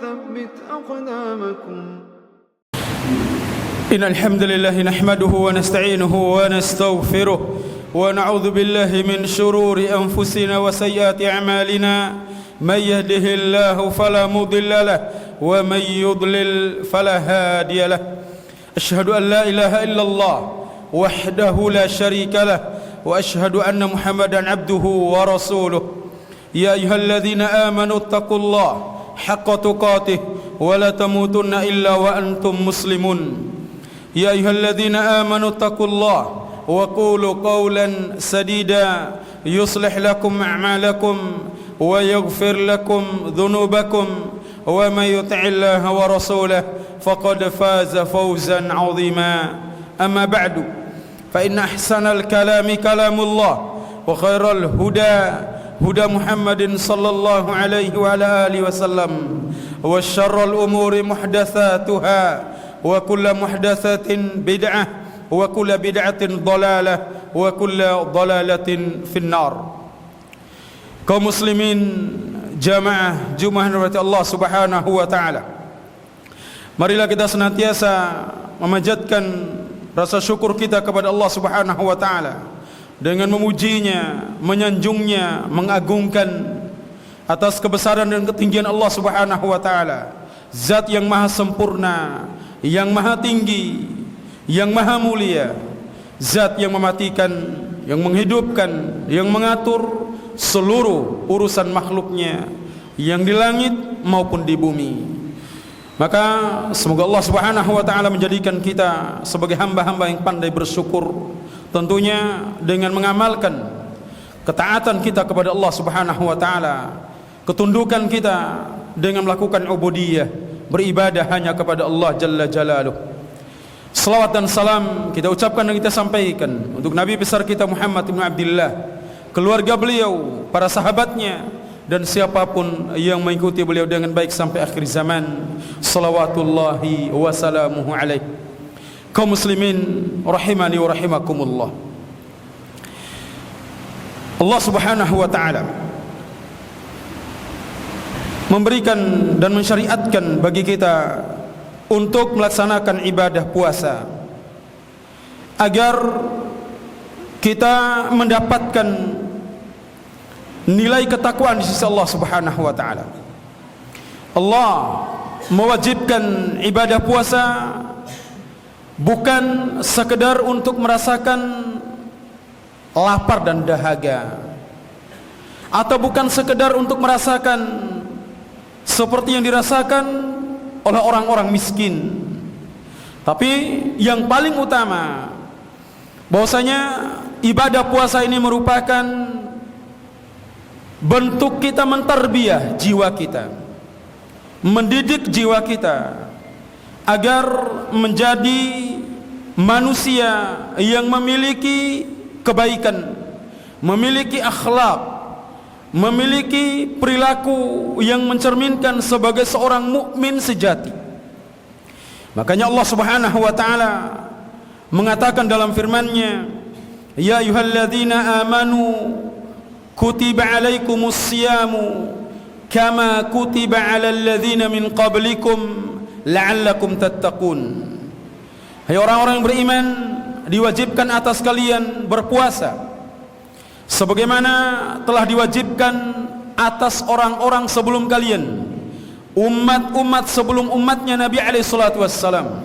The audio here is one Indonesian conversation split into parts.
وثبت أقدامكم. إن الحمد لله نحمده ونستعينه ونستغفره ونعوذ بالله من شرور أنفسنا وسيئات أعمالنا. من يهده الله فلا مضل له ومن يضلل فلا هادي له. أشهد أن لا إله إلا الله وحده لا شريك له وأشهد أن محمدا عبده ورسوله. يا أيها الذين آمنوا اتقوا الله حق تقاته ولا تموتن إلا وأنتم مسلمون. يا أيها الذين آمنوا اتقوا الله وقولوا قولا سديدا يصلح لكم أعمالكم ويغفر لكم ذنوبكم ومن يطع الله ورسوله فقد فاز فوزا عظيما. أما بعد فإن أحسن الكلام كلام الله وخير الهدى هدى محمد صلى الله عليه وعلى آله وسلم وشر الأمور محدثاتها وكل محدثة بدعة وكل بدعة ضلالة وكل ضلالة في النار. Kaum muslimin jamaah Jumat rahmat Allah Subhanahu wa taala. Marilah kita senantiasa memanjatkan rasa syukur kita kepada Allah Subhanahu wa taala dengan memujinya, menyanjungnya, mengagungkan atas kebesaran dan ketinggian Allah Subhanahu wa taala. Zat yang maha sempurna, yang maha tinggi, yang maha mulia. Zat yang mematikan, yang menghidupkan, yang mengatur seluruh urusan makhluknya yang di langit maupun di bumi. Maka semoga Allah Subhanahu wa taala menjadikan kita sebagai hamba-hamba yang pandai bersyukur, tentunya dengan mengamalkan ketaatan kita kepada Allah Subhanahu wa taala, ketundukan kita dengan melakukan ubudiyah, beribadah hanya kepada Allah Jalla Jalaluh. Salawat dan salam kita ucapkan dan kita sampaikan untuk Nabi besar kita Muhammad ibn Abdullah, keluarga beliau, para sahabatnya, dan siapapun yang mengikuti beliau dengan baik sampai akhir zaman. Salawatullahi wassalamuhu alaih. Kaum muslimin rahimani wa rahimakumullah. Allah Subhanahu wa taala memberikan dan mensyariatkan bagi kita untuk melaksanakan ibadah puasa agar kita mendapatkan nilai ketakwaan di sisi Allah Subhanahu wa taala. Allah mewajibkan ibadah puasa bukan sekedar untuk merasakan lapar dan dahaga, atau bukan sekedar untuk merasakan seperti yang dirasakan oleh orang-orang miskin, tapi yang paling utama bahwasanya ibadah puasa ini merupakan bentuk kita mentarbiyah jiwa kita, mendidik jiwa kita agar menjadi manusia yang memiliki kebaikan, memiliki akhlak, memiliki perilaku yang mencerminkan sebagai seorang mukmin sejati. Makanya Allah Subhanahu wa taala mengatakan dalam firman-Nya, ya ayyuhalladzina amanu kutiba alaikumus siyamu kama kutiba alal ladzina min qablikum la'allakum tattaqun. Hai orang-orang yang beriman, diwajibkan atas kalian berpuasa sebagaimana telah diwajibkan atas orang-orang sebelum kalian, umat-umat sebelum umatnya Nabi alaihi salatu wassalam.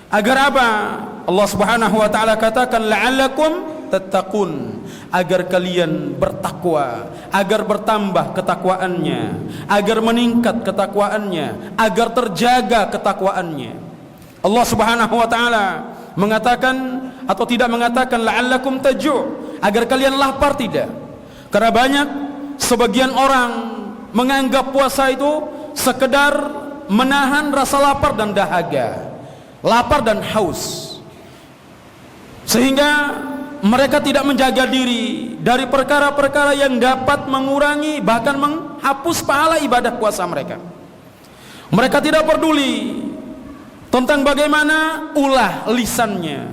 Agar apa? Allah Subhanahu wa taala katakan la'allakum tattaqun, agar kalian bertakwa, agar bertambah ketakwaannya, agar meningkat ketakwaannya, agar terjaga ketakwaannya. Allah Subhanahu wa taala mengatakan atau tidak mengatakan la'allakum taju', agar kalian lapar, tidak. Karena banyak sebagian orang menganggap puasa itu sekedar menahan rasa lapar dan dahaga, lapar dan haus, sehingga mereka tidak menjaga diri dari perkara-perkara yang dapat mengurangi bahkan menghapus pahala ibadah puasa mereka. Mereka tidak peduli tentang bagaimana ulah lisannya,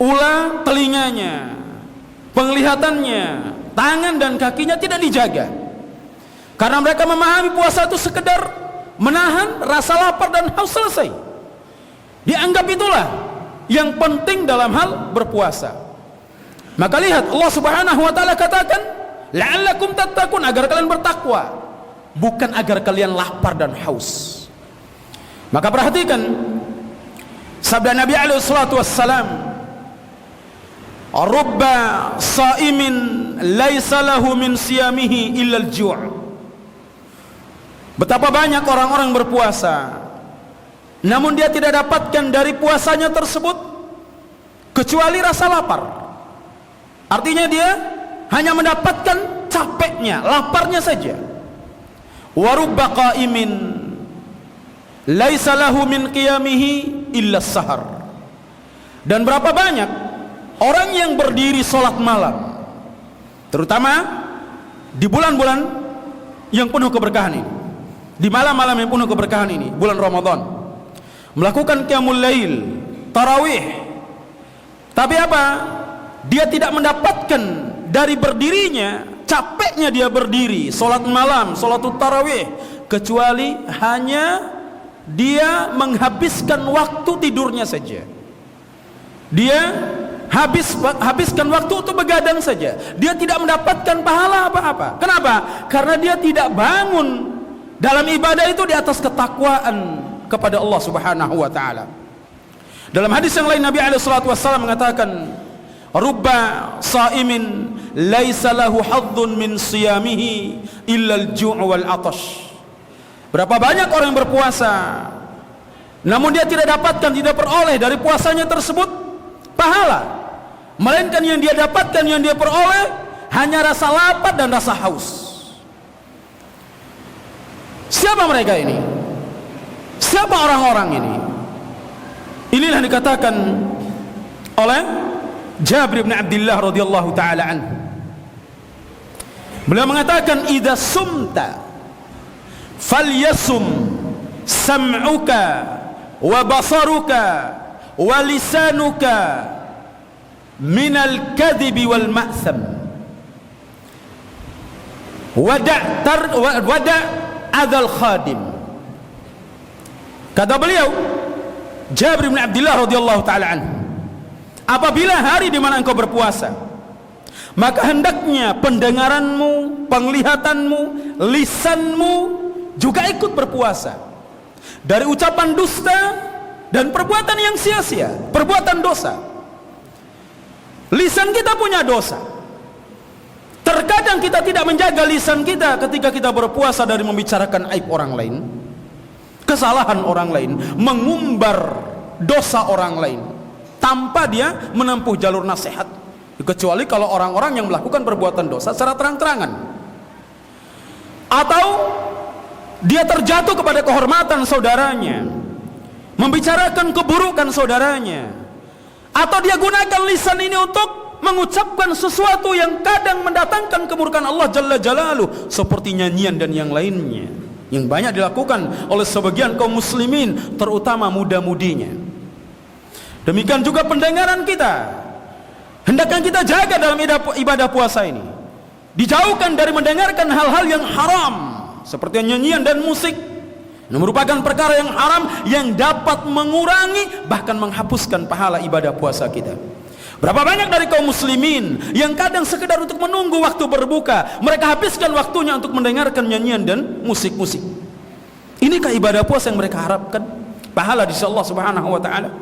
ulah telinganya, penglihatannya, tangan dan kakinya tidak dijaga. Karena mereka memahami puasa itu sekedar menahan rasa lapar dan haus selesai. Dianggap itulah yang penting dalam hal berpuasa. Maka lihat Allah Subhanahu wa taala katakan, la'allakum tattaqun, agar kalian bertakwa, bukan agar kalian lapar dan haus. Maka perhatikan sabda Nabi alaihi salatu wassalam, rubba sa'imin laisa lahu min siyamihi illa al-ju'. Betapa banyak orang-orang berpuasa namun dia tidak dapatkan dari puasanya tersebut kecuali rasa lapar. Artinya dia hanya mendapatkan capeknya, laparnya saja. Wa rubba qa'imin laisa lahu min qiyamihi illa sahar. Dan berapa banyak orang yang berdiri sholat malam, terutama di bulan-bulan yang penuh keberkahan ini, di malam-malam yang penuh keberkahan ini, bulan Ramadan, melakukan qiyamul lail, tarawih, tapi apa? Dia tidak mendapatkan dari berdirinya, capeknya dia berdiri sholat malam, sholatul tarawih, kecuali hanya dia menghabiskan waktu tidurnya saja. Dia habiskan waktu untuk begadang saja. Dia tidak mendapatkan pahala apa-apa. Kenapa? Karena dia tidak bangun dalam ibadah itu di atas ketakwaan kepada Allah Subhanahu wa taala. Dalam hadis yang lain Nabi alaihi salatu wasallam mengatakan, rubba sa'imin laisa lahu hadzun min siyamihi illa al-ju' wal 'atash. Berapa banyak orang yang berpuasa namun dia tidak dapatkan, tidak peroleh dari puasanya tersebut pahala, melainkan yang dia dapatkan, yang dia peroleh hanya rasa lapar dan rasa haus. Siapa mereka ini? Siapa orang-orang ini? Inilah dikatakan oleh Jabir bin Abdullah radhiyallahu taala anhu. Beliau mengatakan, idza sumta falyasum sam'uka wa basaruka wa lisanuka minal kadhibi wal ma'tham wada' adzal khadim. Kata beliau Jabir bin Abdullah radhiyallahu taala anhu, apabila hari di mana engkau berpuasa, maka hendaknya pendengaranmu, penglihatanmu, lisanmu juga ikut berpuasa dari ucapan dusta dan perbuatan yang sia-sia, perbuatan dosa. Lisan kita punya dosa. Terkadang kita tidak menjaga lisan kita ketika kita berpuasa dari membicarakan aib orang lain, kesalahan orang lain, mengumbar dosa orang lain tanpa dia menempuh jalur nasihat, kecuali kalau orang-orang yang melakukan perbuatan dosa secara terang-terangan, atau dia terjatuh kepada kehormatan saudaranya, membicarakan keburukan saudaranya, atau dia gunakan lisan ini untuk mengucapkan sesuatu yang kadang mendatangkan kemurkaan Allah Jalla Jalaluh, seperti nyanyian dan yang lainnya yang banyak dilakukan oleh sebagian kaum muslimin, terutama muda-mudinya. Demikian juga pendengaran kita, hendaknya kita jaga dalam ibadah puasa ini, dijauhkan dari mendengarkan hal-hal yang haram seperti nyanyian dan musik. Ini merupakan perkara yang haram yang dapat mengurangi bahkan menghapuskan pahala ibadah puasa kita. Berapa banyak dari kaum muslimin yang kadang sekedar untuk menunggu waktu berbuka, mereka habiskan waktunya untuk mendengarkan nyanyian dan musik-musik. Inikah ibadah puasa yang mereka harapkan pahala di sisi Allah Subhanahu wa taala?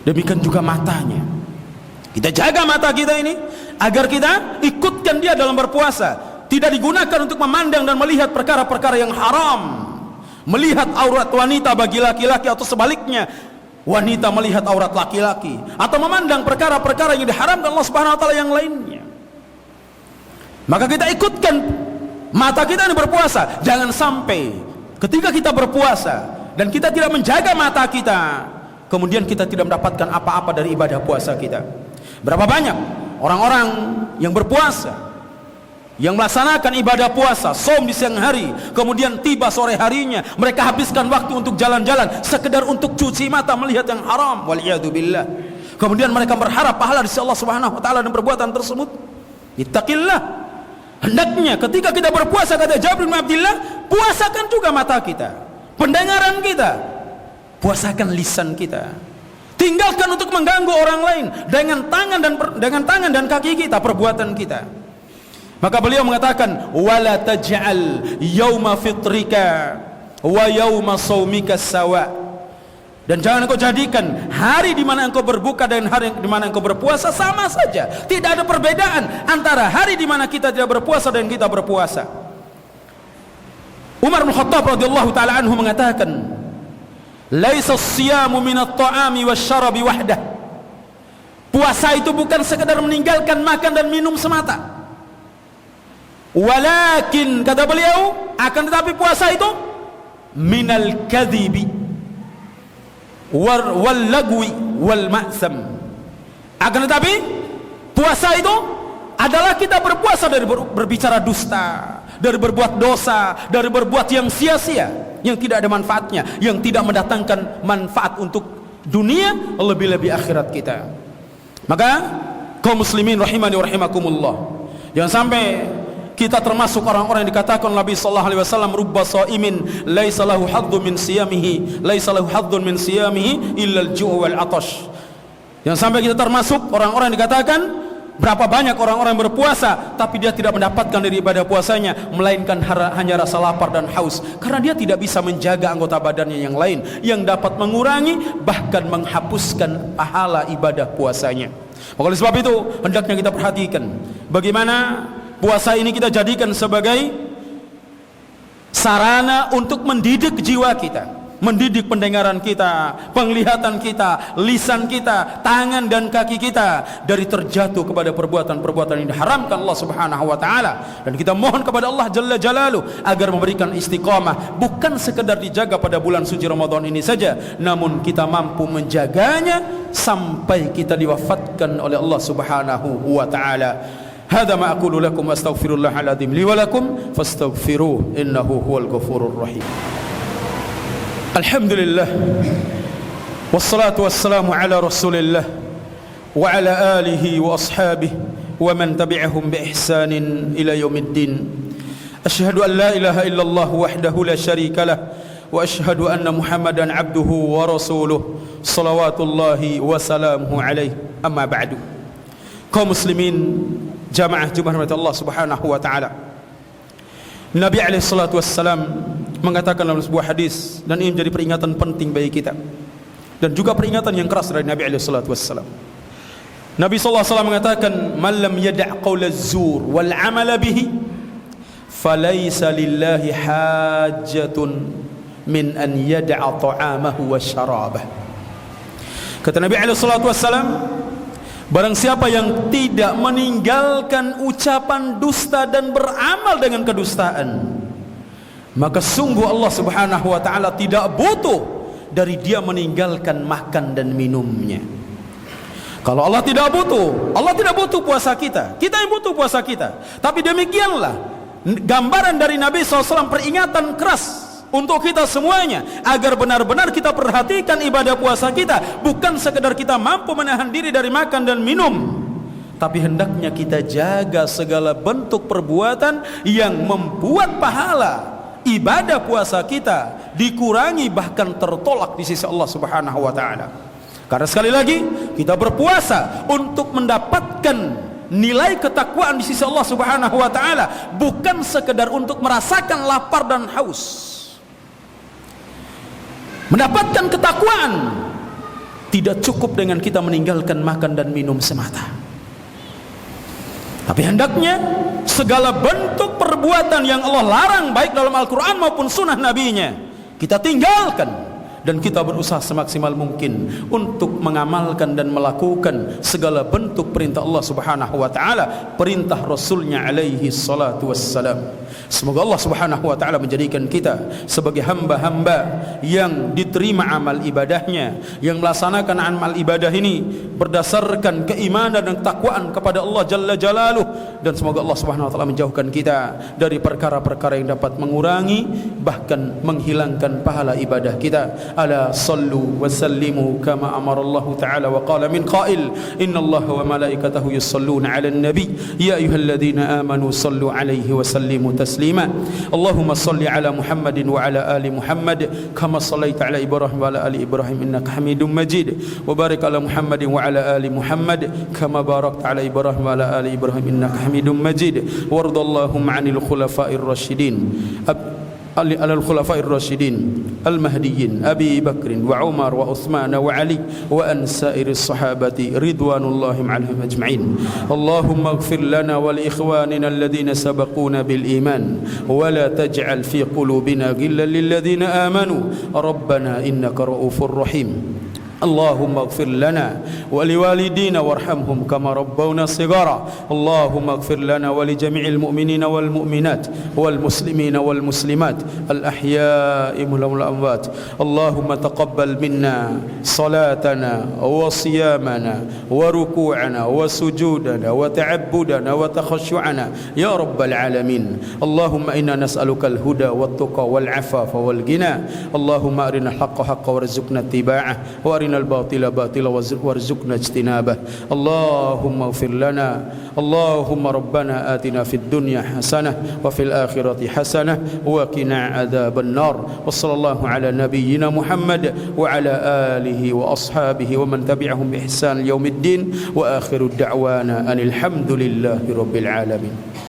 Demikian juga matanya. Kita jaga mata kita ini agar kita ikutkan dia dalam berpuasa, tidak digunakan untuk memandang dan melihat perkara-perkara yang haram, melihat aurat wanita bagi laki-laki, atau sebaliknya wanita melihat aurat laki-laki, atau memandang perkara-perkara yang diharamkan Allah Subhanahu wa taala yang lainnya. Maka kita ikutkan mata kita ini berpuasa. Jangan sampai ketika kita berpuasa dan kita tidak menjaga mata kita, kemudian kita tidak mendapatkan apa-apa dari ibadah puasa kita. Berapa banyak orang-orang yang berpuasa, yang melaksanakan ibadah puasa, saum di siang hari, kemudian tiba sore harinya mereka habiskan waktu untuk jalan-jalan, sekedar untuk cuci mata melihat yang haram, waliyadzubillah. Kemudian mereka berharap pahala di sisi Allah Subhanahu wa taala dan perbuatan tersebut. Ittaqillah. Hendaknya ketika kita berpuasa, kata Jabir bin Abdullah, Puasakan juga mata kita, pendengaran kita, puasakan lisan kita. Tinggalkan untuk mengganggu orang lain dengan tangan dan kaki kita, perbuatan kita. Maka beliau mengatakan, wala taj'al yauma fitrika wa yauma shaumika sawa. Dan jangan engkau jadikan hari di mana engkau berbuka dan hari di mana engkau berpuasa sama saja. Tidak ada perbedaan antara hari di mana kita tidak berpuasa dan kita berpuasa. Umar bin Khattab radhiyallahu taala anhu mengatakan, laisa as-siyamu min at-ta'ami wasyarabi wahdah. Puasa itu bukan sekedar meninggalkan makan dan minum semata. Walakin, kata beliau, akan tetapi puasa itu minal kadhibi wal lagwi wal ma'sam. Akan tetapi puasa itu adalah kita berpuasa dari berbicara dusta, dari berbuat dosa, dari berbuat yang sia-sia, yang tidak ada manfaatnya, yang tidak mendatangkan manfaat untuk dunia, lebih-lebih akhirat kita. Maka kaum muslimin rahimani wa rahimakumullah, jangan sampai kita termasuk orang-orang yang dikatakan Nabi sallallahu alaihi wasallam, rubba shaimin laisa lahu hadzun min siyamihi, laisa lahu hadzun min siyamihi illa al-ju' wal 'atash. Jangan sampai kita termasuk orang-orang yang dikatakan, berapa banyak orang-orang yang berpuasa tapi dia tidak mendapatkan dari ibadah puasanya melainkan hanya rasa lapar dan haus, karena dia tidak bisa menjaga anggota badannya yang lain yang dapat mengurangi bahkan menghapuskan pahala ibadah puasanya. Maka oleh sebab itu hendaknya kita perhatikan bagaimana puasa ini kita jadikan sebagai sarana untuk mendidik jiwa kita, mendidik pendengaran kita, penglihatan kita, lisan kita, tangan dan kaki kita dari terjatuh kepada perbuatan-perbuatan yang diharamkan Allah Subhanahu wa taala. Dan kita mohon kepada Allah Jalla Jalaluhu agar memberikan istiqamah, bukan sekedar dijaga pada bulan suci Ramadan ini saja, namun kita mampu menjaganya sampai kita diwafatkan oleh Allah Subhanahu wa taala. Hadza ma aqulu lakum astaghfirullahal azim li wa lakum fastaghfiruhu innahu huwal ghafurur rahim. Alhamdulillah wassalatu wassalamu ala rasulillah wa ala alihi wa ashabihi wa man tabi'ahum bi ihsanin ila yaumiddin. Asyhadu an la ilaha illallah wahdahu la syarika lah wa asyhadu anna Muhammadan abduhu wa rasuluh salawatullahi wa salamuhu alaihi. Amma ba'du. Kaum muslimin jamaah Jumat Allah Subhanahu wa taala, Nabi alaihi salatu wassalam mengatakan dalam sebuah hadis, dan ini menjadi peringatan penting bagi kita dan juga peringatan yang keras dari Nabi alaihi salatu wassalam. Nabi sallallahu alaihi wasallam mengatakan, man lam yada' qaula az-zur wal 'amala bihi falaysa lillahi hajatun min an yada'a ta'amahu wa syarabahu. Kata Nabi alaihi salatu wassalam, barang siapa yang tidak meninggalkan ucapan dusta dan beramal dengan kedustaan, maka sungguh Allah Subhanahu wa taala tidak butuh dari dia meninggalkan makan dan minumnya. Kalau Allah tidak butuh puasa kita, kita yang butuh puasa kita. Tapi demikianlah gambaran dari Nabi SAW, peringatan keras untuk kita semuanya agar benar-benar kita perhatikan ibadah puasa kita, bukan sekedar kita mampu menahan diri dari makan dan minum, tapi hendaknya kita jaga segala bentuk perbuatan yang membuat pahala ibadah puasa kita dikurangi bahkan tertolak di sisi Allah Subhanahu wa taala. Karena sekali lagi kita berpuasa untuk mendapatkan nilai ketakwaan di sisi Allah Subhanahu wa taala, bukan sekedar untuk merasakan lapar dan haus. Mendapatkan ketakwaan tidak cukup dengan kita meninggalkan makan dan minum semata, tapi hendaknya segala bentuk perbuatan yang Allah larang baik dalam Al-Quran maupun sunnah Nabi-Nya kita tinggalkan, dan kita berusaha semaksimal mungkin untuk mengamalkan dan melakukan segala bentuk perintah Allah Subhanahu wa taala, perintah Rasulnya alaihi salatu wassalam. Semoga Allah Subhanahu wa taala menjadikan kita sebagai hamba-hamba yang diterima amal ibadahnya, yang melaksanakan amal ibadah ini berdasarkan keimanan dan ketakwaan kepada Allah Jalla Jalaluhu. Dan semoga Allah Subhanahu wa taala menjauhkan kita dari perkara-perkara yang dapat mengurangi bahkan menghilangkan pahala ibadah kita. ألا صلوا وسلموا كما أمر الله تعالى وقال من قائل إن الله وملائكته يصلون على النبي يا أيها الذين آمنوا صلوا عليه وسلموا تسليما اللهم صل على محمد وعلى آل محمد كما صليت على إبراهيم وعلى آل إبراهيم إنك حميد مجيد وبارك على محمد وعلى آل محمد كما باركت على إبراهيم وعلى آل إبراهيم إنك حميد مجيد وارض اللهم عن الخلفاء الراشدين على الخلفاء الراشدين المهديين أبي بكر وعمر وعثمان وعلي وأن سائر الصحابة رضوان الله عليهم أجمعين اللهم اغفر لنا ولإخواننا الذين سبقونا بالإيمان ولا تجعل في قلوبنا غلا للذين آمنوا ربنا إنك رؤوف رحيم اللهم اغفر لنا ولوالدينا وارحمهم كما ربونا صغارا اللهم اغفر لنا ولجميع المؤمنين والمؤمنات والمسلمين والمسلمات الأحياء والأموات اللهم تقبل منا صلاتنا وصيامنا وركوعنا وسجودنا وتعبدنا وتخشعنا يا رب العالمين اللهم إنا نسألك الهدى والتقى والعفاف والغنى اللهم أرنا الحق حقا وارزقنا اتباعه وأرنا الباطل باطلا وارزقنا اجتنابه اللهم اغفر لنا اللهم ربنا آتنا في الدنيا حسنة وفي الآخرة حسنة وقنا عذاب النار وصلى الله على نبينا محمد وعلى آله وأصحابه ومن تبعهم بإحسان يوم الدين وآخر الدعوانا أن الحمد لله رب العالمين